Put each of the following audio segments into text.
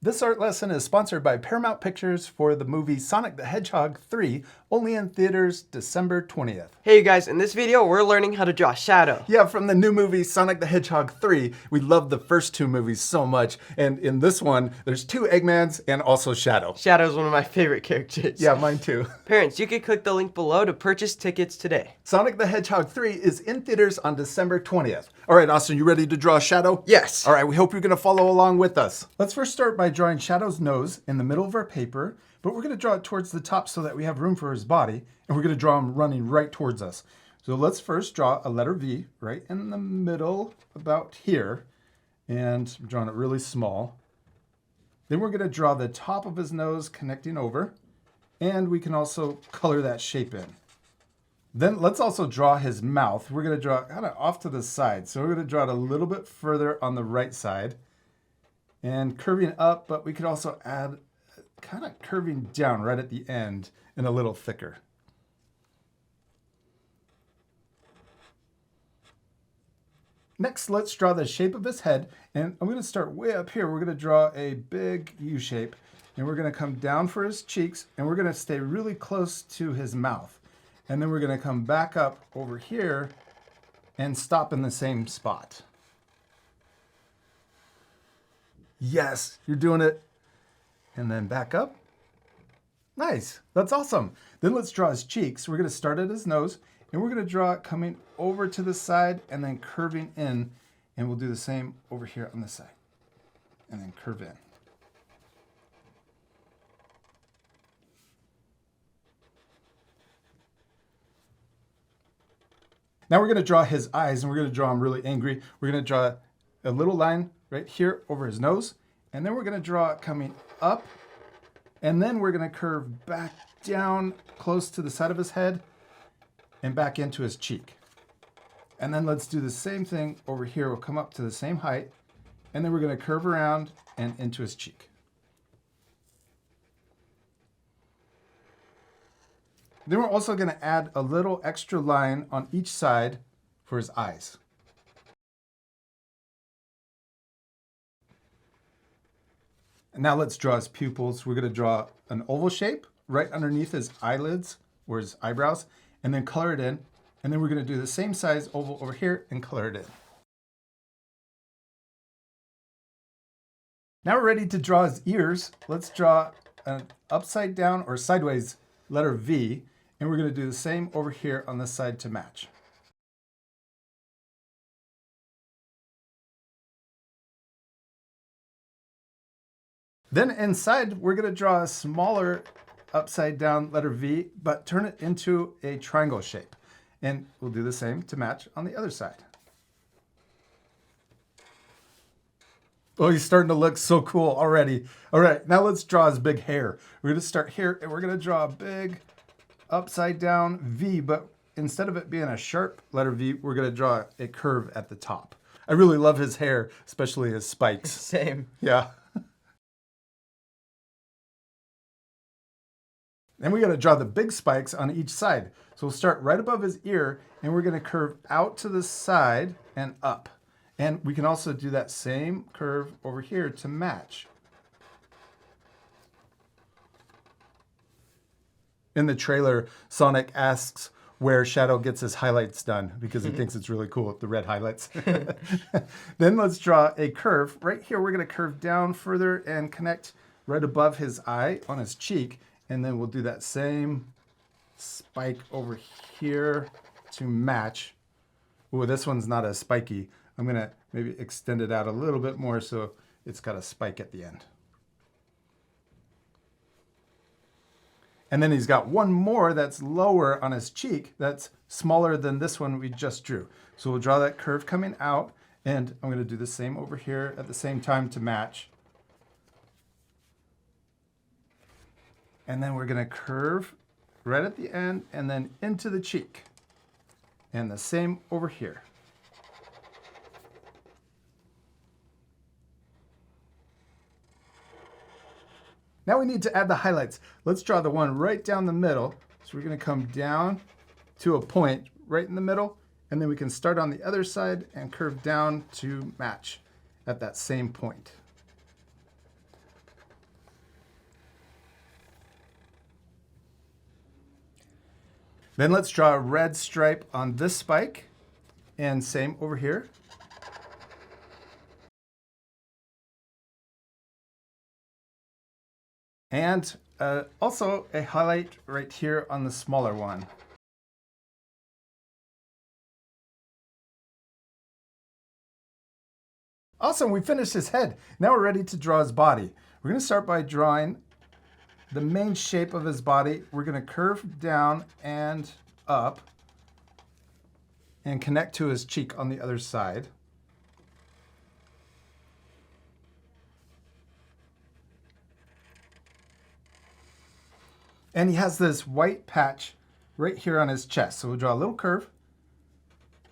This art lesson is sponsored by Paramount Pictures for the movie Sonic the Hedgehog 3, only in theaters December 20th. Hey you guys, in this video we're learning how to draw shadow. Yeah, from the new movie Sonic the Hedgehog 3. We love the first two movies so much, and in this one, there's two Eggmans and also Shadow. Shadow is one of my favorite characters. Yeah, mine too. Parents, you can click the link below to purchase tickets today. Sonic the Hedgehog 3 is in theaters on December 20th. All right, Austin, you ready to draw Shadow? Yes. All right, we hope you're gonna follow along with us. Let's first start by drawing Shadow's nose in the middle of our paper, but we're gonna draw it towards the top so that we have room for his body, and we're gonna draw him running right towards us. So let's first draw a letter V right in the middle, about here, and I'm drawing it really small. Then we're gonna draw the top of his nose connecting over, and we can also color that shape in. Then let's also draw his mouth. We're gonna draw kind of off to the side. So we're gonna draw it a little bit further on the right side and curving up, but we could also add kind of curving down right at the end and a little thicker. Next, let's draw the shape of his head. And I'm gonna start way up here. We're gonna draw a big U shape and we're gonna come down for his cheeks and we're gonna stay really close to his mouth. And then we're gonna come back up over here and stop in the same spot. Yes, you're doing it. And then back up. Nice, that's awesome. Then let's draw his cheeks. We're gonna start at his nose and we're gonna draw it coming over to the side and then curving in. And we'll do the same over here on the side and then curve in. Now we're going to draw his eyes, and we're going to draw him really angry. We're going to draw a little line right here over his nose, and then we're going to draw it coming up, and then we're going to curve back down close to the side of his head and back into his cheek. And then let's do the same thing over here. We'll come up to the same height, and then we're going to curve around and into his cheek. Then we're also going to add a little extra line on each side for his eyes. And now let's draw his pupils. We're going to draw an oval shape right underneath his eyelids or his eyebrows, and then color it in. And then we're going to do the same size oval over here and color it in. Now we're ready to draw his ears. Let's draw an upside down or sideways letter V. And we're going to do the same over here on this side to match. Then inside, we're going to draw a smaller upside down letter V, but turn it into a triangle shape. And we'll do the same to match on the other side. Oh, he's starting to look so cool already. All right, now let's draw his big hair. We're going to start here, and we're going to draw a big upside down V, but instead of it being a sharp letter V, we're going to draw a curve at the top. I really love his hair, especially his spikes. Same. Yeah. Then we got to draw the big spikes on each side. So we'll start right above his ear, and we're going to curve out to the side and up. And we can also do that same curve over here to match. In the trailer, Sonic asks where Shadow gets his highlights done because he thinks it's really cool with the red highlights. Then let's draw a curve. Right here, we're going to curve down further and connect right above his eye on his cheek. And then we'll do that same spike over here to match. Ooh, this one's not as spiky. I'm going to maybe extend it out a little bit more so it's got a spike at the end. And then he's got one more that's lower on his cheek that's smaller than this one we just drew. So we'll draw that curve coming out, and I'm going to do the same over here at the same time to match. And then we're going to curve right at the end and then into the cheek. And the same over here. Now we need to add the highlights. Let's draw the one right down the middle. So we're going to come down to a point right in the middle, and then we can start on the other side and curve down to match at that same point. Then let's draw a red stripe on this spike, and same over here. And also a highlight right here on the smaller one. Awesome, we finished his head. Now we're ready to draw his body. We're going to start by drawing the main shape of his body. We're going to curve down and up and connect to his cheek on the other side. And he has this white patch right here on his chest. So we'll draw a little curve.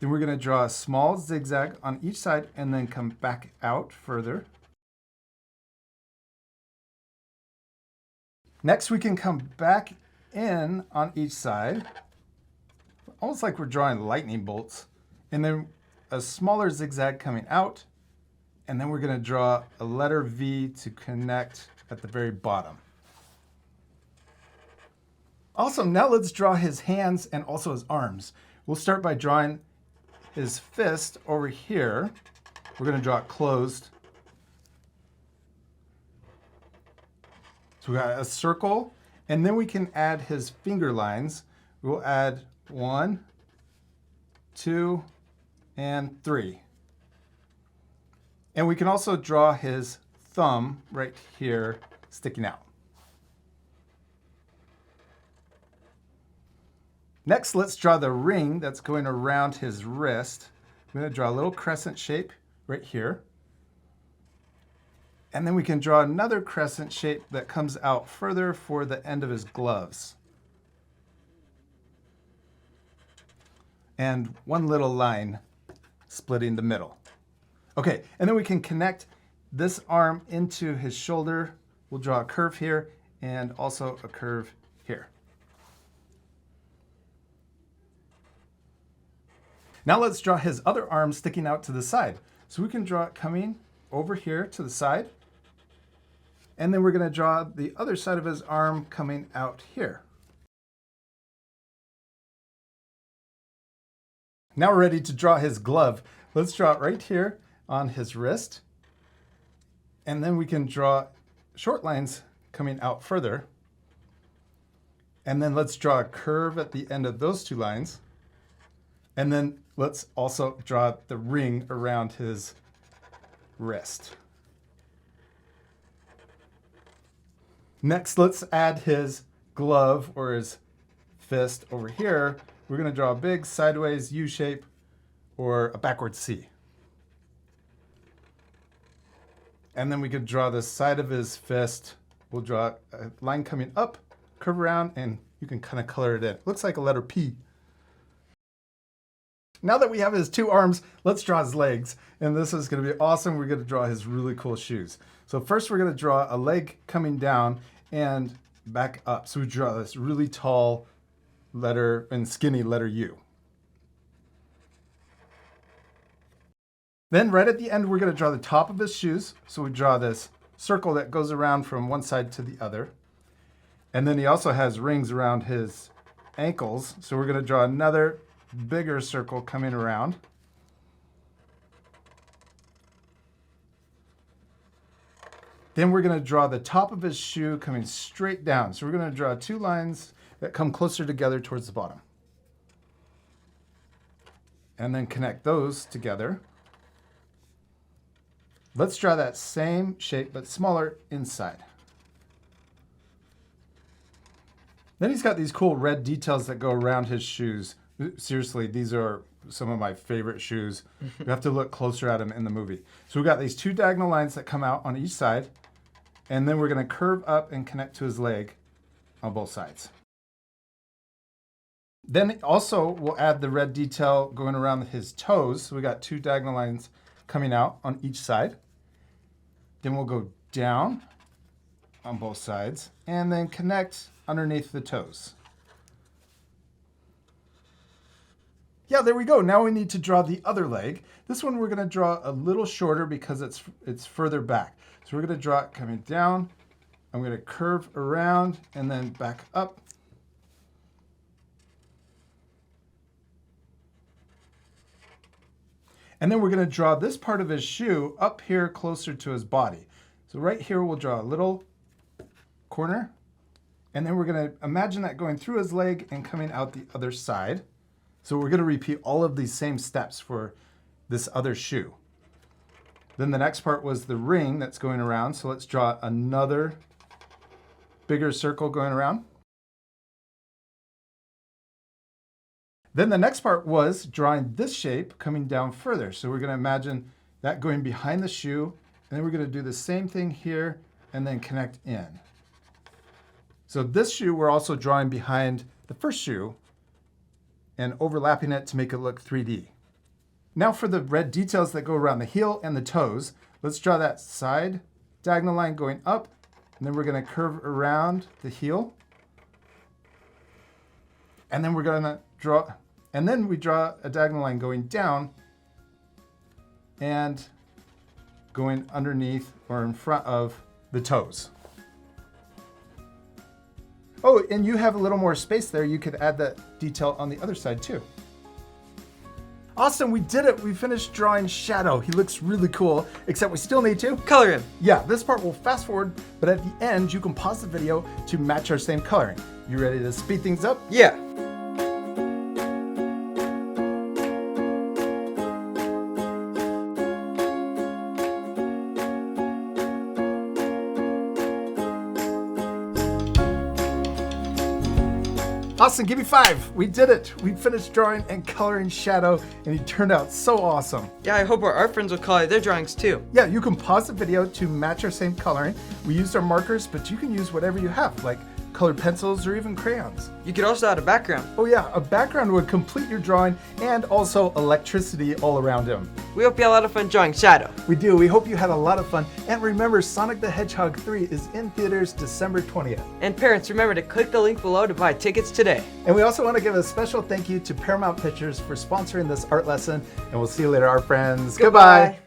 Then we're going to draw a small zigzag on each side and then come back out further. Next, we can come back in on each side, almost like we're drawing lightning bolts. And then a smaller zigzag coming out. And then we're going to draw a letter V to connect at the very bottom. Awesome, now let's draw his hands and also his arms. We'll start by drawing his fist over here. We're going to draw it closed. So we got a circle, and then we can add his finger lines. We'll add 1, 2, and 3. And we can also draw his thumb right here sticking out. Next, let's draw the ring that's going around his wrist. I'm going to draw a little crescent shape right here. And then we can draw another crescent shape that comes out further for the end of his gloves. And one little line splitting the middle. Okay, and then we can connect this arm into his shoulder. We'll draw a curve here and also a curve here. Now let's draw his other arm sticking out to the side. So we can draw it coming over here to the side. And then we're going to draw the other side of his arm coming out here. Now we're ready to draw his glove. Let's draw it right here on his wrist. And then we can draw short lines coming out further. And then let's draw a curve at the end of those two lines. And then let's also draw the ring around his wrist. Next, let's add his glove or his fist over here. We're going to draw a big sideways U shape or a backward C. And then we could draw the side of his fist. We'll draw a line coming up, curve around, and you can kind of color it in. Looks like a letter P. Now that we have his two arms, let's draw his legs. And this is going to be awesome. We're going to draw his really cool shoes. So first we're going to draw a leg coming down and back up. So we draw this really tall letter and skinny letter U. Then right at the end, we're going to draw the top of his shoes. So we draw this circle that goes around from one side to the other. And then he also has rings around his ankles. So we're going to draw another bigger circle coming around. Then we're going to draw the top of his shoe coming straight down. So we're going to draw two lines that come closer together towards the bottom. And then connect those together. Let's draw that same shape, but smaller inside. Then he's got these cool red details that go around his shoes. Seriously, these are some of my favorite shoes. You have to look closer at them in the movie. So we've got these two diagonal lines that come out on each side. And then we're going to curve up and connect to his leg on both sides. Then also we'll add the red detail going around his toes. So we got two diagonal lines coming out on each side. Then we'll go down on both sides and then connect underneath the toes. Yeah, there we go. Now we need to draw the other leg. This one we're going to draw a little shorter because it's further back. So we're going to draw it coming down. I'm going to curve around and then back up. And then we're going to draw this part of his shoe up here closer to his body. So right here we'll draw a little corner. And then we're going to imagine that going through his leg and coming out the other side. So we're going to repeat all of these same steps for this other shoe. Then the next part was the ring that's going around. So let's draw another bigger circle going around. Then the next part was drawing this shape coming down further. So we're going to imagine that going behind the shoe, and then we're going to do the same thing here and then connect in. So this shoe we're also drawing behind the first shoe and overlapping it to make it look 3D. Now for the red details that go around the heel and the toes, let's draw that side diagonal line going up, and then we're going to curve around the heel. And then we're going to draw, and then we draw a diagonal line going down and going underneath or in front of the toes. Oh, and you have a little more space there. You could add that detail on the other side too. Awesome, we did it. We finished drawing Shadow. He looks really cool, except we still need to Color him. Yeah, this part will fast forward, but at the end, you can pause the video to match our same coloring. You ready to speed things up? Yeah. Austin, give me 5. We did it. We finished drawing and coloring Shadow, and he turned out so awesome. Yeah, I hope our art friends will color their drawings too. Yeah, you can pause the video to match our same coloring. We used our markers, but you can use whatever you have, like colored pencils or even crayons. You could also add a background. Oh yeah, a background would complete your drawing and also electricity all around him. We hope you had a lot of fun drawing Shadow. We do. We hope you had a lot of fun. And remember, Sonic the Hedgehog 3 is in theaters December 20th. And parents, remember to click the link below to buy tickets today. And we also want to give a special thank you to Paramount Pictures for sponsoring this art lesson. And we'll see you later, our friends. Goodbye.